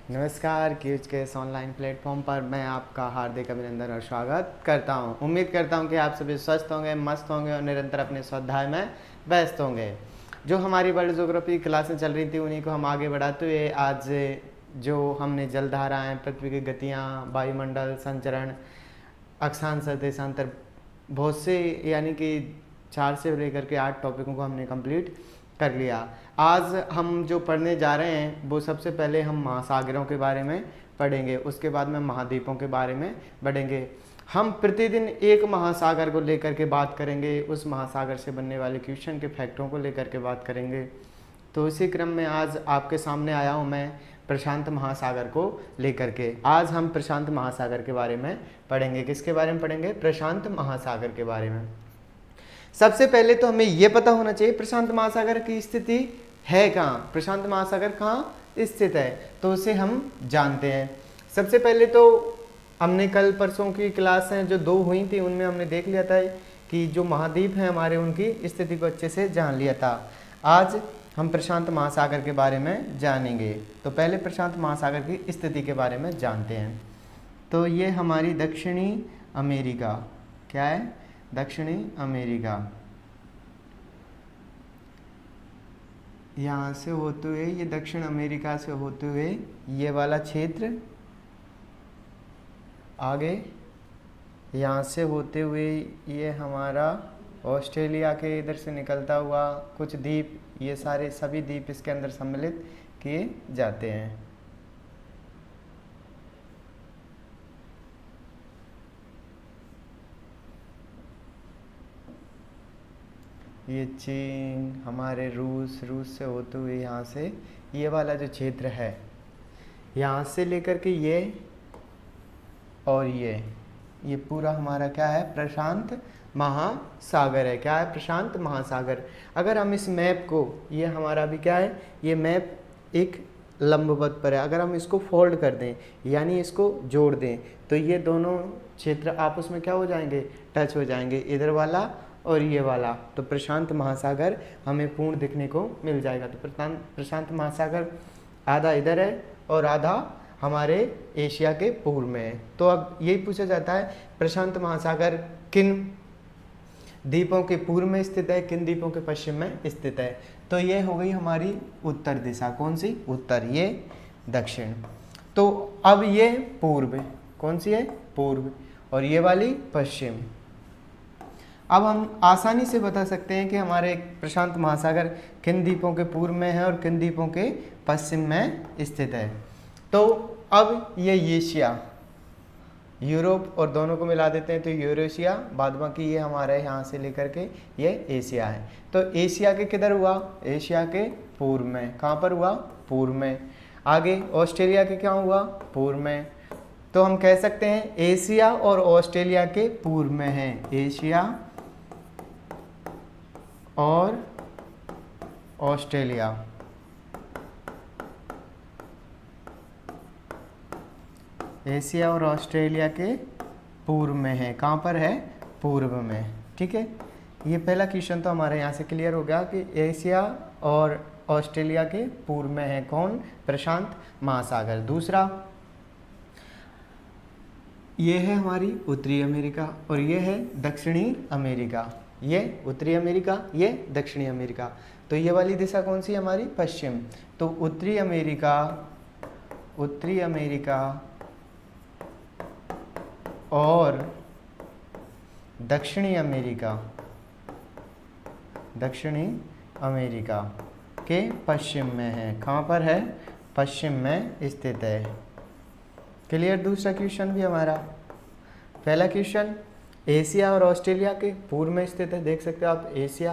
नमस्कार, क्यूज के इस ऑनलाइन प्लेटफॉर्म पर मैं आपका हार्दिक अभिनंदन और स्वागत करता हूं। उम्मीद करता हूं कि आप सभी स्वस्थ होंगे, मस्त होंगे और निरंतर अपने स्वाध्याय में व्यस्त होंगे। जो हमारी वर्ल्ड ज्योग्राफी क्लासें चल रही थी उन्हीं को हम आगे बढ़ाते हुए आज जो हमने जलधाराएं, पृथ्वी की गतियाँ, वायुमंडल, संचरण, अक्षांश, देशांतर, बहुत से यानी कि 4 से लेकर के 8 टॉपिकों को हमने कंप्लीट कर लिया। आज हम जो पढ़ने जा रहे हैं वो सबसे पहले हम महासागरों के बारे में पढ़ेंगे, उसके बाद में महाद्वीपों के बारे में पढ़ेंगे। हम प्रतिदिन एक महासागर को लेकर के बात करेंगे, उस महासागर से बनने वाले क्वेश्चन के फैक्टरों को लेकर के बात करेंगे। तो इसी क्रम में आज आपके सामने आया हूँ मैं प्रशांत महासागर को लेकर के। आज हम प्रशांत महासागर के बारे में पढ़ेंगे। किसके बारे में पढ़ेंगे? प्रशांत महासागर के बारे में। सबसे पहले तो हमें यह पता होना चाहिए प्रशांत महासागर की स्थिति है कहाँ, प्रशांत महासागर कहाँ स्थित है, तो उसे हम जानते हैं। सबसे पहले तो हमने कल परसों की क्लास हैं जो 2 हुई थी उनमें हमने देख लिया था कि जो महाद्वीप हैं हमारे उनकी स्थिति को अच्छे से जान लिया था। आज हम प्रशांत महासागर के बारे में जानेंगे। तो पहले प्रशांत महासागर की स्थिति के बारे में जानते हैं। तो ये हमारी दक्षिणी अमेरिका, क्या है? दक्षिणी अमेरिका। यहाँ से होते हुए ये दक्षिण अमेरिका से होते हुए ये वाला क्षेत्र आगे, यहाँ से होते हुए ये हमारा ऑस्ट्रेलिया के इधर से निकलता हुआ कुछ द्वीप, ये सारे सभी द्वीप इसके अंदर सम्मिलित किए जाते हैं। ये चीन, हमारे रूस से होते हुए यहाँ से ये वाला जो क्षेत्र है, यहाँ से लेकर के ये और ये पूरा हमारा क्या है? प्रशांत महासागर है। क्या है? प्रशांत महासागर। अगर हम इस मैप को, ये हमारा भी क्या है? ये मैप एक लंबवत पर है। अगर हम इसको फोल्ड कर दें यानी इसको जोड़ दें तो ये दोनों क्षेत्र आपस में क्या हो जाएंगे? टच हो जाएंगे, इधर वाला और ये वाला। तो प्रशांत महासागर हमें पूर्ण दिखने को मिल जाएगा। तो प्रशांत महासागर आधा इधर है और आधा हमारे एशिया के पूर्व में है। तो अब यही पूछा जाता है प्रशांत महासागर किन द्वीपों के पूर्व में स्थित है, किन द्वीपों के पश्चिम में स्थित है। तो ये हो गई हमारी उत्तर दिशा। कौन सी? उत्तर। ये दक्षिण। तो अब ये पूर्व, कौन सी है? पूर्व। और ये वाली पश्चिम। अब हम आसानी से बता सकते हैं कि हमारे प्रशांत महासागर किन द्वीपों के पूर्व में है और किन द्वीपों के पश्चिम में स्थित है। तो अब ये एशिया, यूरोप और दोनों को मिला देते हैं तो यूरेशिया, बाद बाकी ये हमारे यहाँ से लेकर के ये एशिया है। तो एशिया के किधर हुआ? एशिया के पूर्व में। कहाँ पर हुआ? पूर्व में। आगे ऑस्ट्रेलिया के क्या हुआ? पूर्व में। तो हम कह सकते हैं एशिया और ऑस्ट्रेलिया के पूर्व में है। एशिया और ऑस्ट्रेलिया। एशिया और ऑस्ट्रेलिया के पूर्व में है। कहाँ पर है? पूर्व में। ठीक है, ये पहला क्वेश्चन तो हमारे यहाँ से क्लियर हो गया कि एशिया और ऑस्ट्रेलिया के पूर्व में है कौन? प्रशांत महासागर। दूसरा, ये है हमारी उत्तरी अमेरिका और ये है दक्षिणी अमेरिका। ये उत्तरी अमेरिका, ये दक्षिणी अमेरिका। तो ये वाली दिशा कौन सी है? हमारी पश्चिम। तो उत्तरी अमेरिका और दक्षिणी अमेरिका के पश्चिम में है। कहाँ पर है? पश्चिम में स्थित है। क्लियर? दूसरा क्वेश्चन भी हमारा, पहला क्वेश्चन एशिया और ऑस्ट्रेलिया के पूर्व में स्थित है। देख सकते हो आप, एशिया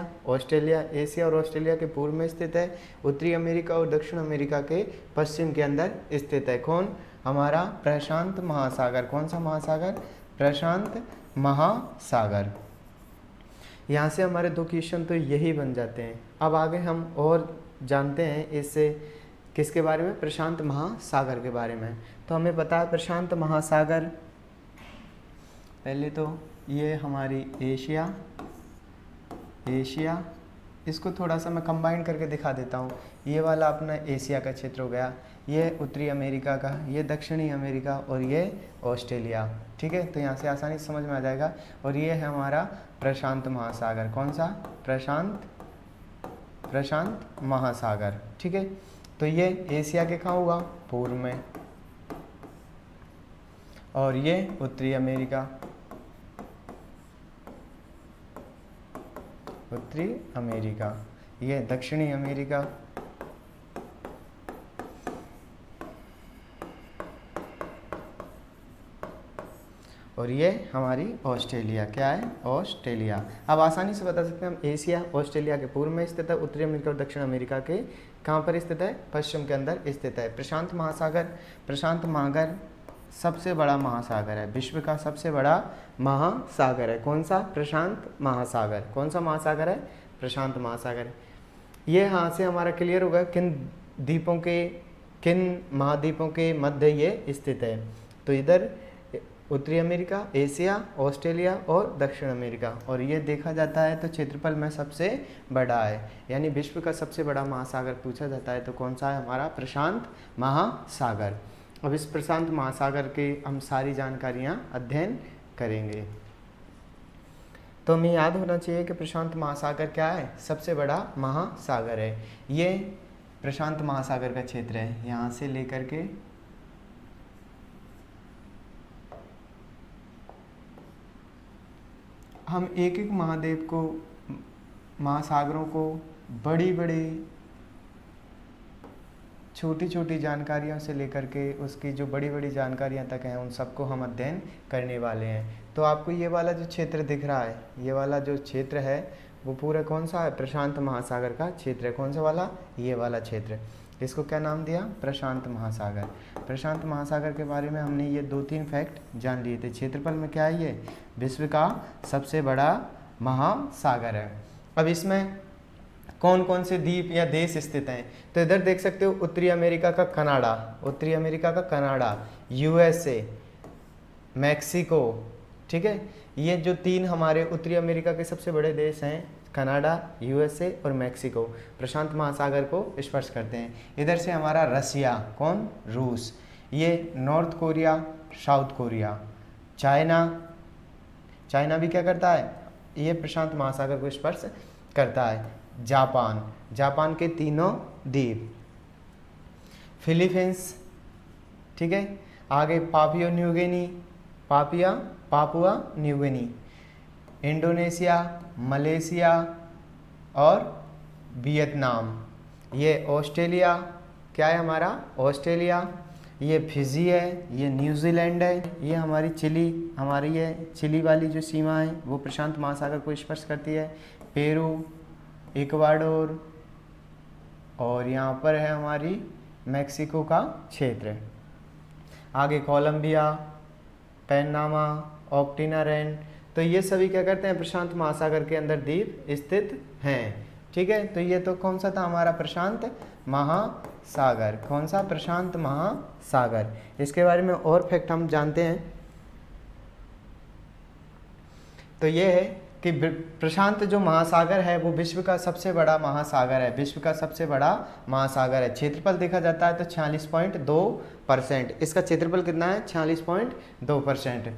और ऑस्ट्रेलिया के पूर्व में स्थित है। उत्तरी अमेरिका और दक्षिण अमेरिका के पश्चिम के अंदर स्थित है। कौन? हमारा प्रशांत महासागर। कौन सा महासागर? प्रशांत महासागर। यहाँ से हमारे 2 क्वेश्चन तो यही बन जाते हैं। अब आगे हम और जानते हैं इससे किसके बारे में? प्रशांत महासागर के बारे में। तो हमें पता है प्रशांत महासागर, पहले तो ये हमारी एशिया इसको थोड़ा सा मैं कंबाइन करके दिखा देता हूँ। ये वाला अपना एशिया का क्षेत्र हो गया, ये उत्तरी अमेरिका का, ये दक्षिणी अमेरिका और ये ऑस्ट्रेलिया। ठीक है, तो यहाँ से आसानी से समझ में आ जाएगा। और ये है हमारा प्रशांत महासागर। कौन सा? प्रशांत महासागर। ठीक है, तो ये एशिया के कहाँ हुआ? पूर्व में। और ये उत्तरी अमेरिका, उत्तरी अमेरिका, ये दक्षिणी अमेरिका, और ये हमारी ऑस्ट्रेलिया। क्या है? ऑस्ट्रेलिया। अब आसानी से बता सकते हैं हम, एशिया ऑस्ट्रेलिया के पूर्व में स्थित है, उत्तरी अमेरिका और दक्षिण अमेरिका के कहाँ पर स्थित है? पश्चिम के अंदर स्थित है। प्रशांत महासागर, प्रशांत महासागर सबसे बड़ा महासागर है, विश्व का सबसे बड़ा महासागर है। कौन सा? प्रशांत महासागर। कौन सा महासागर है? प्रशांत महासागर। ये यहाँ से हमारा क्लियर होगा किन द्वीपों के, किन महाद्वीपों के मध्य ये स्थित है। तो इधर उत्तरी अमेरिका, एशिया, ऑस्ट्रेलिया और दक्षिण अमेरिका। और ये देखा जाता है तो क्षेत्रफल में सबसे बड़ा है, यानी विश्व का सबसे बड़ा महासागर पूछा जाता है तो कौन सा है? हमारा प्रशांत महासागर। अब इस प्रशांत महासागर के हम सारी जानकारियाँ अध्ययन करेंगे। तो हमें याद होना चाहिए कि प्रशांत महासागर क्या है? सबसे बड़ा महासागर है। ये प्रशांत महासागर का क्षेत्र है, यहाँ से लेकर के हम एक एक महाद्वीप को, महासागरों को बड़ी बड़ी छोटी छोटी जानकारियों से लेकर के उसकी जो बड़ी बड़ी जानकारियां तक हैं उन सबको हम अध्ययन करने वाले हैं। तो आपको ये वाला जो क्षेत्र दिख रहा है, ये वाला जो क्षेत्र है वो पूरा कौन सा है? प्रशांत महासागर का क्षेत्र है। कौन सा वाला? ये वाला क्षेत्र। इसको क्या नाम दिया? प्रशांत महासागर। प्रशांत महासागर के बारे में हमने ये 2-3 फैक्ट जान लिए थे। क्षेत्रफल में क्या है? ये विश्व का सबसे बड़ा महासागर है। अब इसमें कौन कौन से द्वीप या देश स्थित हैं? तो इधर देख सकते हो उत्तरी अमेरिका का कनाडा, उत्तरी अमेरिका का कनाडा, यूएसए, मैक्सिको। ठीक है, ये जो 3 हमारे उत्तरी अमेरिका के सबसे बड़े देश हैं, कनाडा, यूएसए और मैक्सिको, प्रशांत महासागर को स्पर्श करते हैं। इधर से हमारा रसिया, कौन? रूस, ये north Korea, south Korea, China, China भी क्या करता है? ये प्रशांत महासागर को स्पर्श करता है। जापान, जापान के 3 द्वीप, फिलीपींस, ठीक है, आगे पापुआ न्यू गिनी, इंडोनेशिया, मलेशिया और वियतनाम। ये ऑस्ट्रेलिया, क्या है हमारा? ऑस्ट्रेलिया। ये फिजी है, ये न्यूजीलैंड है, ये हमारी चिली, हमारी ये चिली वाली जो सीमा है वो प्रशांत महासागर को स्पर्श करती है। पेरू, इक्वाडोर और यहाँ पर है हमारी मैक्सिको का क्षेत्र। आगे कोलंबिया, पैनामा, ऑक्टिनारेन। तो ये सभी क्या करते हैं? प्रशांत महासागर के अंदर द्वीप स्थित हैं। ठीक है, तो ये तो कौन सा था? हमारा प्रशांत महासागर। कौन सा? प्रशांत महासागर। इसके बारे में और फैक्ट हम जानते हैं तो ये है कि प्रशांत जो महासागर है वो विश्व का सबसे बड़ा महासागर है, विश्व का सबसे बड़ा महासागर है। क्षेत्रफल देखा जाता है तो 46.2%। इसका क्षेत्रफल कितना है? 46.2%।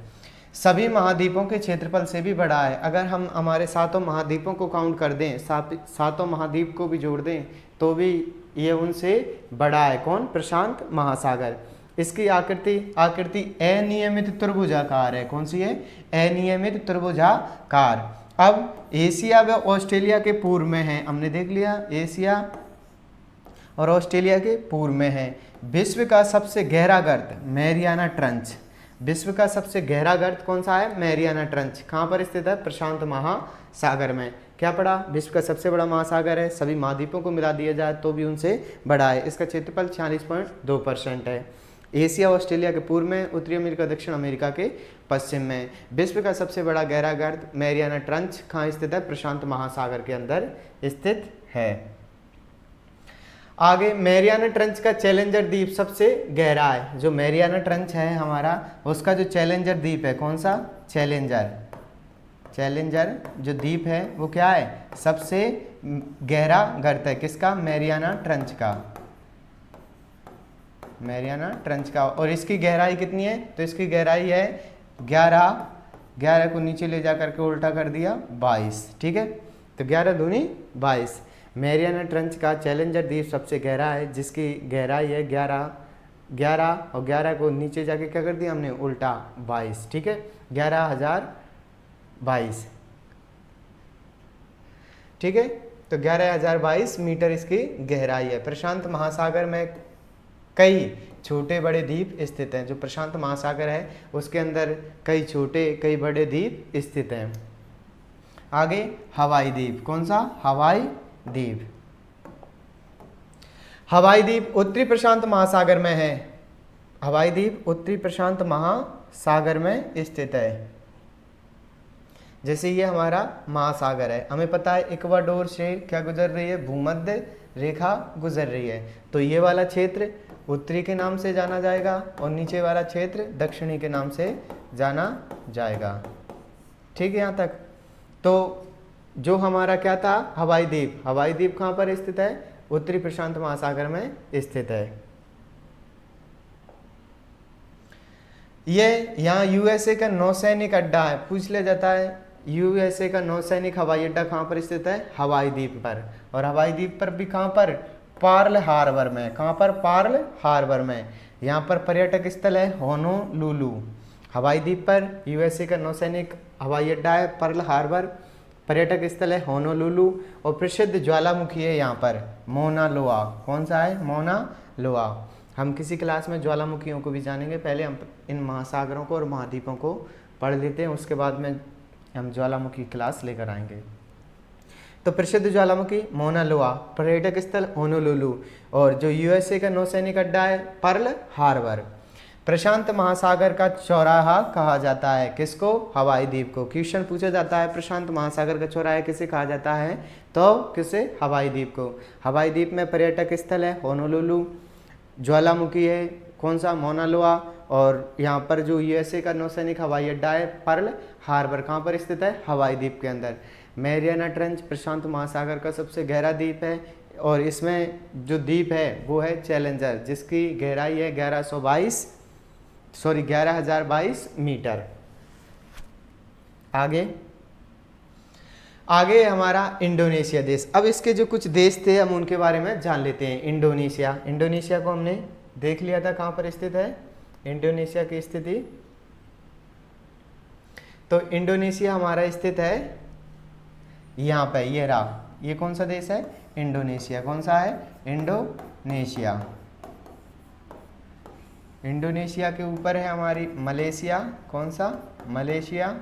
सभी महाद्वीपों के क्षेत्रफल से भी बड़ा है। अगर हम हमारे 7 महाद्वीपों को काउंट कर दें, 7 महाद्वीप को भी जोड़ दें तो भी ये उनसे बड़ा है। कौन? प्रशांत महासागर। इसकी आकृति अनियमित त्रिभुजाकार है। कौन सी है? अनियमित त्रिभुजाकार। अब एशिया व ऑस्ट्रेलिया के पूर्व में है, हमने देख लिया, एशिया और ऑस्ट्रेलिया के पूर्व में है। विश्व का सबसे गहरा गर्त मैरियाना ट्रंच। विश्व का सबसे गहरा गर्त कौन सा है? Mariana trench. कहाँ पर स्थित है? प्रशांत महासागर में। क्या पड़ा? विश्व का सबसे बड़ा महासागर है, सभी महाद्वीपों को मिला दिया जाए तो भी उनसे बड़ा है। इसका क्षेत्रफल 46.2% है। एशिया ऑस्ट्रेलिया के पूर्व में, उत्तरी अमेरिका दक्षिण अमेरिका के पश्चिम में। विश्व का सबसे बड़ा गहरा गर्त मैरियाना ट्रंच कहाँ स्थित है? प्रशांत महासागर के अंदर स्थित है। आगे मैरियाना ट्रंच का चैलेंजर द्वीप सबसे गहरा है। जो मैरियाना ट्रंच है हमारा, उसका जो चैलेंजर द्वीप है, कौन सा? चैलेंजर। चैलेंजर जो द्वीप है वो क्या है, सबसे गहरा गर्त है किसका, मैरियाना ट्रंच का, मैरियाना ट्रंच का। और इसकी गहराई कितनी है, तो इसकी गहराई है 11 को नीचे ले जा करके उल्टा कर दिया 22, ठीक है। तो 11 दूनी 22। मैरियाना ट्रंच का चैलेंजर द्वीप सबसे गहरा है जिसकी गहराई है 11 और 11 को नीचे जाके क्या कर दिया हमने, उल्टा 22, ठीक है, 11,022, ठीक है। तो 11,022 मीटर इसकी गहराई है। प्रशांत महासागर में कई छोटे बड़े द्वीप स्थित हैं। जो प्रशांत महासागर है उसके अंदर कई छोटे कई बड़े द्वीप स्थित हैं। आगे हवाई द्वीप, कौन सा, हवाई द्वीप। हवाई द्वीप उत्तरी प्रशांत महासागर में है। हवाई द्वीप उत्तरी प्रशांत महासागर में स्थित है। जैसे ये हमारा महासागर है, हमें पता है इक्वाडोर से क्या गुजर रही है, भूमध्य रेखा गुजर रही है। तो ये वाला क्षेत्र उत्तरी के नाम से जाना जाएगा और नीचे वाला क्षेत्र दक्षिणी के नाम से जाना जाएगा, ठीक है। यहाँ तक तो जो हमारा क्या था, हवाई द्वीप, हवाई द्वीप कहाँ पर स्थित है, उत्तरी प्रशांत महासागर में स्थित है। ये यहाँ यूएसए का नौसैनिक अड्डा है, पूछ लिया जाता है यूएसए का नौसैनिक हवाई अड्डा कहाँ पर स्थित है, हवाई द्वीप पर। और हवाई द्वीप पर भी कहाँ पर, पर्ल हार्बर में। कहाँ पर, पर्ल हार्बर में। यहाँ पर पर्यटक स्थल है होनोलुलु। हवाई द्वीप पर यूएसए का नौसैनिक हवाई अड्डा है पर्ल हार्बर, पर्यटक स्थल है होनोलुलु और प्रसिद्ध ज्वालामुखी है यहाँ पर मौना लोआ। कौन सा है, मौना लोआ। हम किसी क्लास में ज्वालामुखियों को भी जानेंगे, पहले हम इन महासागरों को और महाद्वीपों को पढ़ लेते हैं, उसके बाद में हम ज्वालामुखी क्लास लेकर आएंगे। तो प्रसिद्ध ज्वालामुखी मौना लोआ, पर्यटक स्थल होनोलुलु और जो यूएसए का नौसैनिक अड्डा है पर्ल हार्बर। प्रशांत महासागर का चौराहा कहा जाता है किसको, हवाई द्वीप को। क्वेश्चन पूछा जाता है प्रशांत महासागर का चौराहा किसे कहा जाता है, तो किसे, हवाई द्वीप को। हवाई द्वीप में पर्यटक स्थल है होनोलुलु, ज्वालामुखी है कौन सा, मौना लोआ, और यहाँ पर जो यूएसए का नौसैनिक हवाई अड्डा है पर्ल हार्बर कहाँ पर स्थित है, हवाई द्वीप के अंदर। मैरियाना ट्रंच प्रशांत महासागर का सबसे गहरा द्वीप है और इसमें जो द्वीप है वो है चैलेंजर जिसकी गहराई है 11,022 मीटर। आगे हमारा इंडोनेशिया देश। अब इसके जो कुछ देश थे हम उनके बारे में जान लेते हैं। इंडोनेशिया को हमने देख लिया था कहाँ पर स्थित है, इंडोनेशिया की स्थिति। तो इंडोनेशिया हमारा स्थित है यहाँ पे, ये रहा, ये कौन सा देश है, इंडोनेशिया। कौन सा है, इंडोनेशिया। इंडोनेशिया के ऊपर है हमारी मलेशिया, कौन सा, मलेशिया,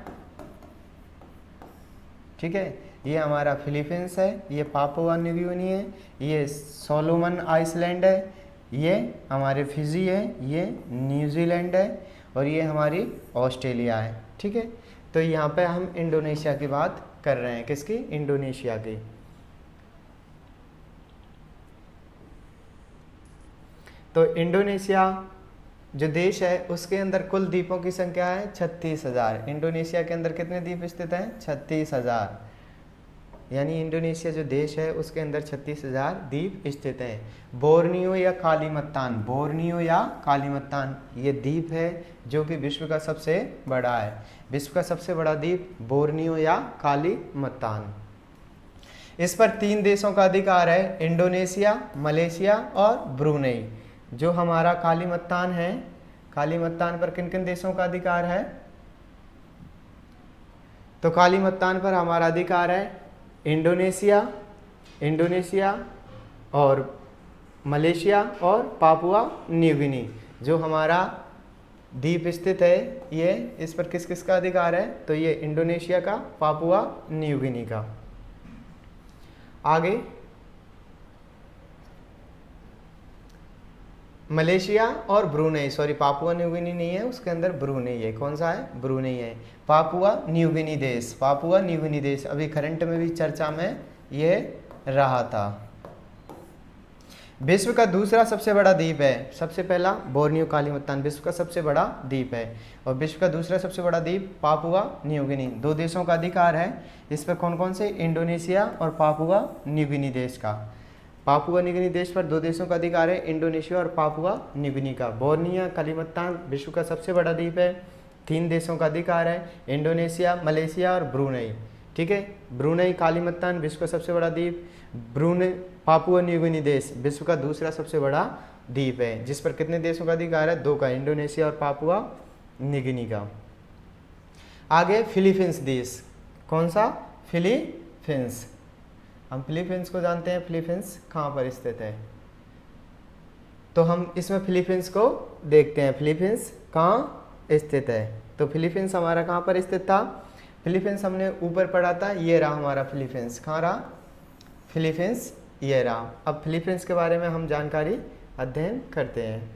ठीक है। ये हमारा फिलीपींस है, ये पापुआ न्यू गिनी है, ये सोलोमन आइसलैंड है, ये हमारे फिजी है, ये न्यूजीलैंड है और ये हमारी ऑस्ट्रेलिया है, ठीक है। तो यहाँ पे हम इंडोनेशिया की बात कर रहे हैं, किसकी, इंडोनेशिया की। तो इंडोनेशिया जो देश है उसके अंदर कुल द्वीपों की संख्या है 36,000। इंडोनेशिया के अंदर कितने द्वीप स्थित हैं, 36,000। यानी इंडोनेशिया जो देश है उसके अंदर 36,000 द्वीप स्थित हैं। बोर्नियो या कालीमत्तान, बोर्नियो या कालीमत्तान ये द्वीप है जो कि विश्व का सबसे बड़ा है। विश्व का सबसे बड़ा द्वीप बोर्नियो या कालीमत्तान। इस पर 3 देशों का अधिकार है, इंडोनेशिया, मलेशिया और ब्रुनेई। जो हमारा कालीमत्तान है, कालीमत्तान पर किन किन देशों का अधिकार है, तो कालीमत्तान पर हमारा अधिकार है इंडोनेशिया और मलेशिया और पापुआ न्यू गिनी। जो हमारा द्वीप स्थित है ये, इस पर किस किस का अधिकार है, तो ये इंडोनेशिया का, पापुआ न्यू गिनी का। आगे मलेशिया और ब्रुनेई, सॉरी पापुआ न्यू गिनी नहीं है, उसके अंदर ब्रुनेई है। कौन सा है, ब्रुनेई है। पापुआ न्यू गिनी देश, पापुआ न्यू गिनी देश अभी करंट में भी चर्चा में ये रहा था। विश्व का दूसरा सबसे बड़ा द्वीप है, सबसे पहला बोर्नियो कालीमत्तान विश्व का सबसे बड़ा द्वीप है, और विश्व का दूसरा सबसे बड़ा द्वीप पापुआ न्यू गिनी। 2 देशों का अधिकार है इस पर, कौन कौन से? इंडोनेशिया और पापुआ न्यू गिनी देश का। पापुआ न्यू गिनी देश पर 2 देशों का अधिकार है, इंडोनेशिया और पापुआ न्यू गिनी का। बोर्नियो कालीमत्तान विश्व का सबसे बड़ा द्वीप है, 3 देशों का अधिकार है, इंडोनेशिया, मलेशिया और ब्रुनई। ठीक है, ब्रुनई कालीमत्तान विश्व का सबसे बड़ा द्वीप, ब्रुनई पापुआ न्यू गिनी देश विश्व का दूसरा सबसे बड़ा द्वीप है, जिस पर कितने देशों का अधिकार है? 2 का, इंडोनेशिया और पापुआ न्यू गिनी का। आगे फिलीपींस देश, कौन सा? फिलीपींस। हम फिलीपींस को जानते हैं, फिलीपींस कहाँ पर स्थित है? तो हम इसमें फिलीपींस को देखते हैं, फिलीपींस कहाँ स्थित है। तो फिलीपींस हमारा कहाँ पर स्थित था? फिलीपींस हमने ऊपर पढ़ा था, ये रहा हमारा फिलीपींस। कहाँ रहा? फिलीपींस ये रहा। अब फिलीपींस के बारे में हम जानकारी अध्ययन करते हैं।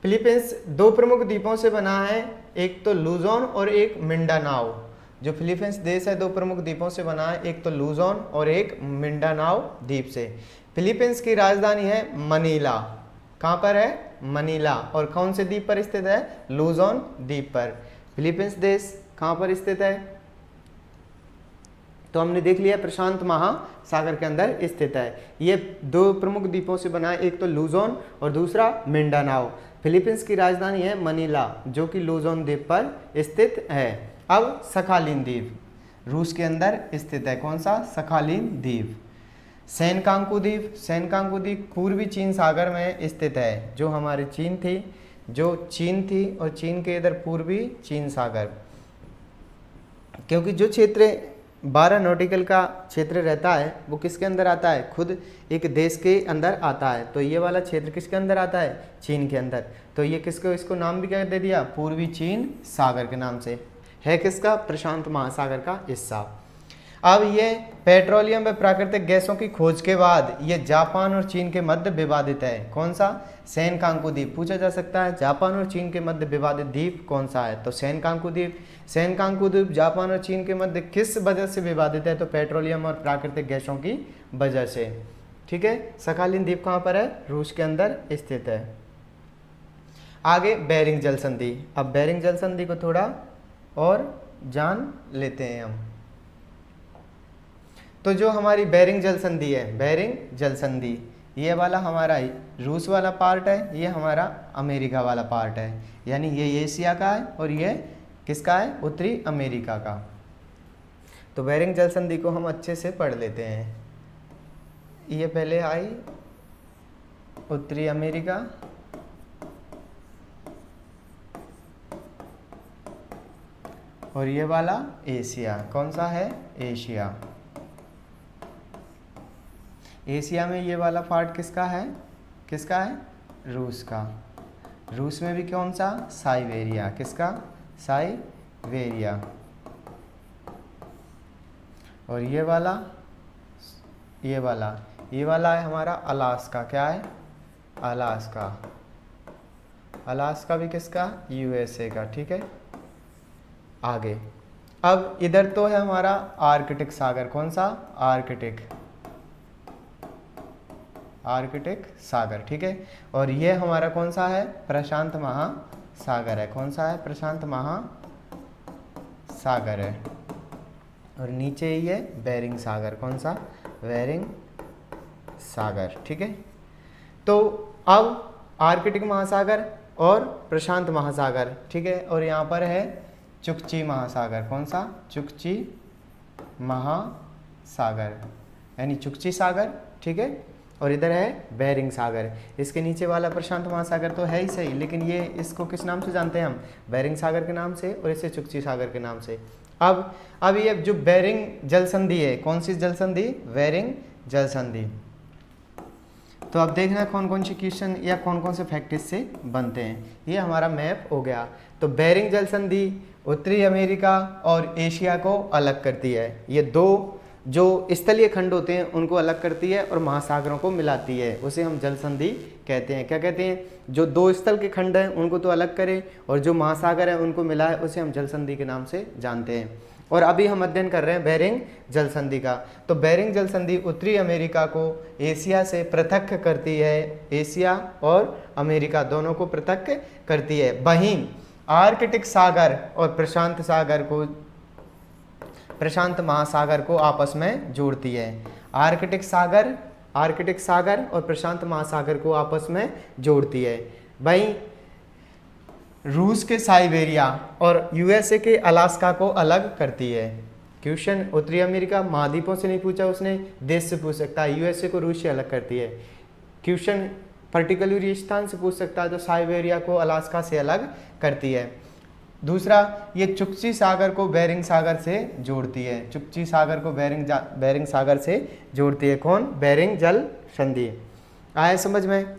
फिलीपींस 2 प्रमुख द्वीपों से बना है, एक तो लुजोन और एक मिंडानाओ। जो फिलीपींस देश है 2 प्रमुख द्वीपों से बना है, एक तो लुजोन और एक मिंडानाओ द्वीप से। फिलीपींस की राजधानी है मनीला। कहाँ पर है? मनीला। और कौन से द्वीप पर स्थित है? लुजोन द्वीप पर। फिलीपींस देश कहाँ पर स्थित है? तो हमने देख लिया प्रशांत महासागर के अंदर स्थित है। ये 2 प्रमुख द्वीपों से बना है, एक तो लुजोन और दूसरा मिंडानाओ। फिलीपींस की राजधानी है मनीला, जो कि लुजोन द्वीप पर स्थित है। अब सखालिन द्वीप रूस के अंदर स्थित है। कौन सा? सखालिन द्वीप। सेनकांकू द्वीप, सेनकांकू द्वीप पूर्वी चीन सागर में स्थित है, जो हमारी चीन थी और चीन के इधर पूर्वी चीन सागर। क्योंकि जो क्षेत्र 12 नॉटिकल का क्षेत्र रहता है वो किसके अंदर आता है? खुद एक देश के अंदर आता है। तो ये वाला क्षेत्र किसके अंदर आता है? चीन के अंदर। तो ये किसको, इसको नाम भी क्या दे दिया? पूर्वी चीन सागर के नाम से है। किसका? प्रशांत महासागर का हिस्सा। अब ये पेट्रोलियम व प्राकृतिक गैसों की खोज के बाद ये जापान और चीन के मध्य विवादित है। कौन सा? सेनकांकू द्वीप। पूछा जा सकता है जापान और चीन के मध्य विवादित द्वीप कौन सा है? तो सेनकांकू द्वीप। सेनकांकू द्वीप जापान और चीन के मध्य किस वजह से विवादित है? तो पेट्रोलियम और प्राकृतिक गैसों की वजह से। ठीक है, सखालिन द्वीप कहाँ पर है? रूस के अंदर स्थित है। आगे बेरिंग जल संधि। अब बेरिंग जल संधि को थोड़ा और जान लेते हैं हम। तो जो हमारी बेरिंग जल संधि है, बेरिंग जल संधि, ये वाला हमारा रूस वाला पार्ट है, ये हमारा अमेरिका वाला पार्ट है। यानी ये एशिया का है और ये किसका है? उत्तरी अमेरिका का। तो बेरिंग जल संधि को हम अच्छे से पढ़ लेते हैं। ये पहले आई उत्तरी अमेरिका, और ये वाला एशिया। कौन सा है? एशिया। एशिया में ये वाला पार्ट किसका है? किसका है? रूस का। रूस में भी कौन सा? साइबेरिया। किसका? साइबेरिया। और ये वाला है हमारा अलास्का। क्या है? अलास्का। अलास्का भी किसका? यूएसए का। ठीक है, आगे अब इधर तो है हमारा आर्कटिक सागर। कौन सा? आर्कटिक सागर। ठीक है, और ये हमारा कौन सा है? प्रशांत महासागर है। कौन सा है? प्रशांत महासागर है। और नीचे ही है बेरिंग सागर। कौन सा? बेरिंग सागर। ठीक है, तो अब आर्कटिक महासागर और प्रशांत महासागर। ठीक है, और यहाँ पर है चुकची महासागर। कौन सा? चुकची महासागर, यानी चुकची सागर। ठीक है, और इधर है बेरिंग सागर। इसके नीचे वाला प्रशांत महासागर तो है ही सही, लेकिन ये इसको किस नाम से जानते हैं हम? बेरिंग सागर के नाम से, और इसे चुकची सागर के नाम से। अब ये जो बेरिंग जल संधि है, कौन सी जल संधि? बेरिंग जल संधि। तो अब देखना कौन कौन से क्वेश्चन या कौन कौन से फैक्ट इससे बनते हैं। ये हमारा मैप हो गया। तो बेरिंग जल संधि उत्तरी अमेरिका और एशिया को अलग करती है। ये 2 जो स्थलीय खंड होते हैं उनको अलग करती है और महासागरों को मिलाती है, उसे हम जल संधि कहते हैं। क्या कहते हैं? जो 2 स्थल के खंड हैं उनको तो अलग करे और जो महासागर है उनको मिलाए, उसे हम जल संधि के नाम से जानते हैं। और अभी हम अध्ययन कर रहे हैं बेरिंग जल संधि का। तो बेरिंग जल संधि उत्तरी अमेरिका को एशिया से पृथक करती है, एशिया और अमेरिका दोनों को पृथक करती है। वहीं आर्कटिक सागर और प्रशांत महासागर को आपस में जोड़ती है। आर्कटिक सागर और प्रशांत महासागर को आपस में जोड़ती है। वहीं रूस के साइबेरिया और यूएसए के अलास्का को अलग करती है। क्वेश्चन उत्तरी अमेरिका महाद्वीपों से नहीं पूछा उसने, देश से पूछ सकता है। यूएसए को रूस से अलग करती है। क्वेश्चन पर्टिकुलर स्थान से पूछ सकता है, तो साइबेरिया को अलास्का से अलग करती है। दूसरा, ये चुक्ची सागर को बेरिंग सागर से जोड़ती है। चुक्ची सागर को बेरिंग सागर से जोड़ती है। कौन? बेरिंग जल संधि। आया समझ में?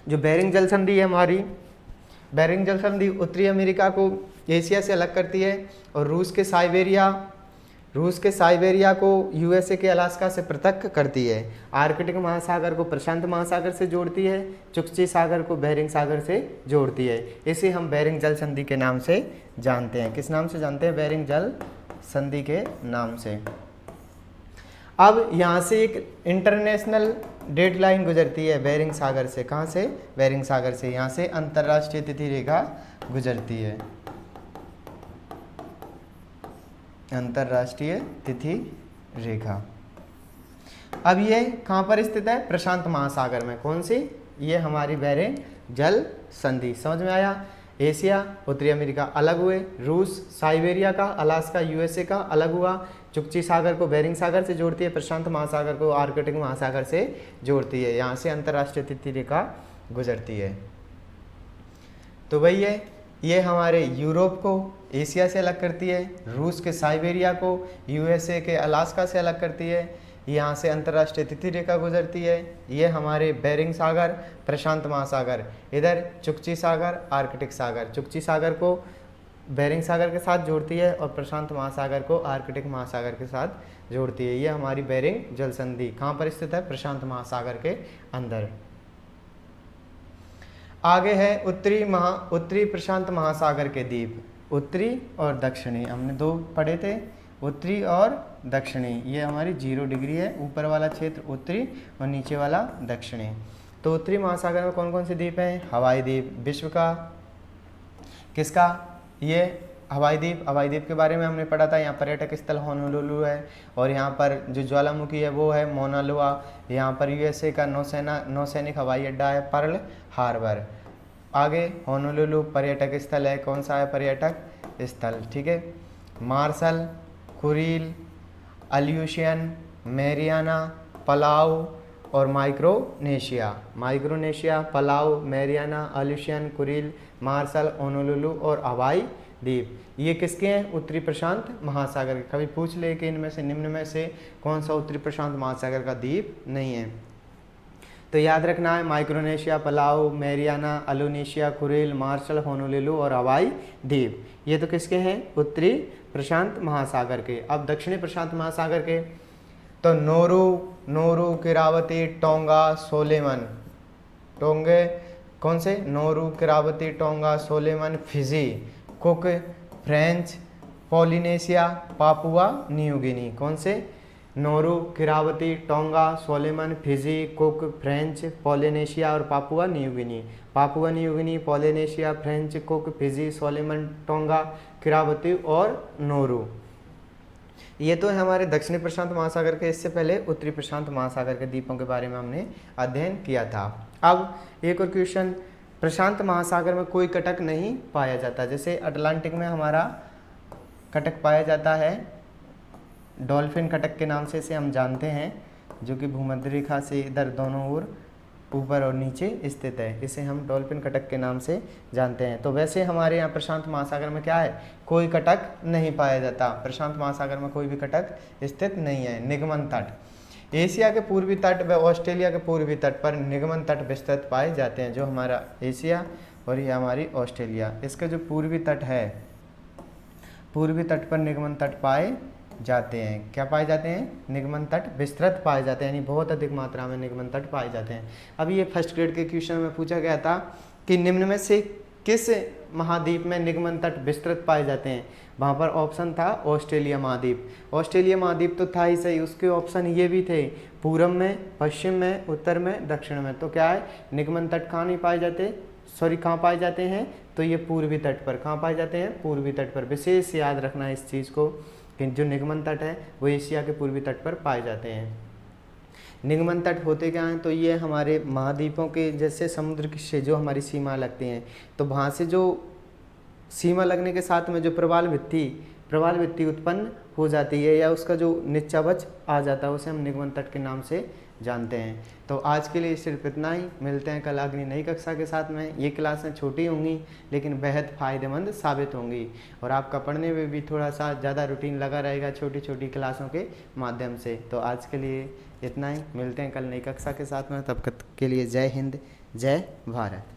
जो बेरिंग जल संधि है हमारी, बेरिंग जल संधि उत्तरी अमेरिका को एशिया से अलग करती है और रूस के साइबेरिया को यूएसए के अलास्का से पृथक करती है। आर्कटिक महासागर को प्रशांत महासागर से जोड़ती है, चुक्ची सागर को बेरिंग सागर से जोड़ती है। इसे हम बेरिंग जल संधि के नाम से जानते हैं। किस नाम से जानते हैं? बेरिंग जल संधि के नाम से। अब यहाँ से एक इंटरनेशनल डेड लाइन गुजरती है बेरिंग सागर से। कहाँ से? बेरिंग सागर से। यहाँ से अंतर्राष्ट्रीय तिथि रेखा गुजरती है, अंतर्राष्ट्रीय तिथि रेखा। अब ये कहाँ पर स्थित है? प्रशांत महासागर में। कौन सी? ये हमारी बेरिंग जल संधि। समझ में आया? एशिया उत्तरी अमेरिका अलग हुए, रूस साइबेरिया का, अलास्का यूएसए का अलग हुआ, चुक्ची सागर को बेरिंग सागर से जोड़ती है, प्रशांत महासागर को आर्कटिक महासागर से जोड़ती है। यहाँ से अंतर्राष्ट्रीय तिथि रेखा गुजरती है। तो वही है, ये हमारे यूरोप को एशिया से अलग करती है, रूस के साइबेरिया को यूएसए के अलास्का से अलग करती है। यहाँ से अंतर्राष्ट्रीय तिथि रेखा गुजरती है। ये हमारे बेरिंग सागर, प्रशांत महासागर, इधर चुक्ची सागर, आर्कटिक सागर। चुक्ची सागर को बेरिंग सागर के साथ जोड़ती है और प्रशांत महासागर को आर्कटिक महासागर के साथ जोड़ती है। ये हमारी बेरिंग जल संधि कहाँ पर स्थित है? प्रशांत महासागर के अंदर। आगे है उत्तरी प्रशांत महासागर के द्वीप, उत्तरी और दक्षिणी। हमने दो पढ़े थे, उत्तरी और दक्षिणी। ये हमारी 0 डिग्री है, ऊपर वाला क्षेत्र उत्तरी और नीचे वाला दक्षिणी। तो उत्तरी महासागर में कौन कौन से द्वीप हैं? हवाई द्वीप, विश्व का किसका? ये हवाई द्वीप के बारे में हमने पढ़ा था। यहाँ पर्यटक स्थल होनोलुलु है और यहाँ पर जो ज्वालामुखी है वो है मौना लोआ। यहाँ पर यूएसए का नौसैनिक हवाई अड्डा है पर्ल हार्बर। आगे होनोलुलु पर्यटक स्थल है। कौन सा है पर्यटक स्थल? ठीक है, Marshall, Kuril, Aleutian, Mariana, Palau और Micronesia, Palau, Mariana, Aleutian, Kuril, Marshall, Honolulu और हवाई द्वीप। ये किसके हैं? उत्तरी प्रशांत महासागर के। कभी पूछ ले कि इनमें से निम्न में से कौन सा उत्तरी प्रशांत महासागर का द्वीप नहीं है? तो याद रखना है माइक्रोनेशिया, पलाऊ, मैरियाना, अल्यूनेशिया, कुरिल, मार्शल, होनोलुलु और हवाई द्वीप। ये तो किसके हैं? उत्तरी प्रशांत महासागर के। अब दक्षिणी प्रशांत महासागर के, तो नोरू, किरावती, टोंगा, सोलेमन। टोंगे कौन से? Nauru, Kiribati, Tonga, Solomon, Fiji, Cook, French, Polynesia, Papua New Guinea. कौन से? Nauru, Kiribati, Tonga, Solomon, Fiji, Cook, French, Polynesia और Papua New Guinea. Papua New Guinea, Polynesia, French, Cook, Fiji, Solomon, Tonga, Kiribati और Nauru. ये तो है हमारे दक्षिणी प्रशांत महासागर के। इससे पहले उत्तरी प्रशांत महासागर के द्वीपों के बारे में हमने अध्ययन किया था। अब एक और क्वेश्चन, प्रशांत महासागर में कोई कटक नहीं पाया जाता। जैसे अटलांटिक में हमारा कटक पाया जाता है, डॉल्फिन कटक के नाम से इसे हम जानते हैं, जो कि भूमध्य रेखा से इधर दोनों ओर ऊपर और नीचे स्थित है। इसे हम डॉल्फिन कटक के नाम से जानते हैं। तो वैसे हमारे यहाँ प्रशांत महासागर में क्या है? कोई कटक नहीं पाया जाता। प्रशांत महासागर में कोई भी कटक स्थित नहीं है। निगमन तट, एशिया के पूर्वी तट व ऑस्ट्रेलिया के पूर्वी तट पर निगमन तट विस्तृत पाए जाते हैं। जो हमारा एशिया और ये हमारी ऑस्ट्रेलिया, इसके जो पूर्वी तट है, पूर्वी तट पर निगमन तट पाए जाते हैं। क्या पाए जाते हैं? निगमन तट विस्तृत पाए जाते हैं, यानी बहुत अधिक मात्रा में निगमन तट पाए जाते हैं। अब ये फर्स्ट ग्रेड के क्वेश्चन में पूछा गया था कि निम्न में से किस महाद्वीप में निगमन तट विस्तृत पाए जाते हैं? वहाँ पर ऑप्शन था ऑस्ट्रेलिया महाद्वीप। ऑस्ट्रेलिया महाद्वीप तो था ही सही, उसके ऑप्शन ये भी थे पूर्व में, पश्चिम में, उत्तर में, दक्षिण में। तो क्या है, निगमन तट कहाँ नहीं पाए जाते, सॉरी कहाँ पाए जाते हैं, तो ये पूर्वी तट पर। कहाँ पाए जाते हैं, पूर्वी तट पर। विशेष याद रखना है इस चीज़ को कि जो निगमन तट है वो एशिया के पूर्वी तट पर पाए जाते हैं। निगमन तट होते क्या हैं, तो ये हमारे महाद्वीपों के जैसे समुद्र से जो हमारी सीमा लगती हैं, तो वहाँ से जो सीमा लगने के साथ में जो प्रवाल भित्ति उत्पन्न हो जाती है या उसका जो निच्चावच आ जाता है, उसे हम निगमन तट के नाम से जानते हैं। तो आज के लिए सिर्फ इतना ही। मिलते हैं कल अगली नई कक्षा के साथ में। ये क्लासें छोटी होंगी लेकिन बेहद फ़ायदेमंद साबित होंगी और आपका पढ़ने में भी थोड़ा सा ज़्यादा रूटीन लगा रहेगा छोटी छोटी क्लासों के माध्यम से। तो आज के लिए इतना ही। मिलते हैं कल नई कक्षा के साथ में। तब तक के लिए जय हिंद, जय भारत।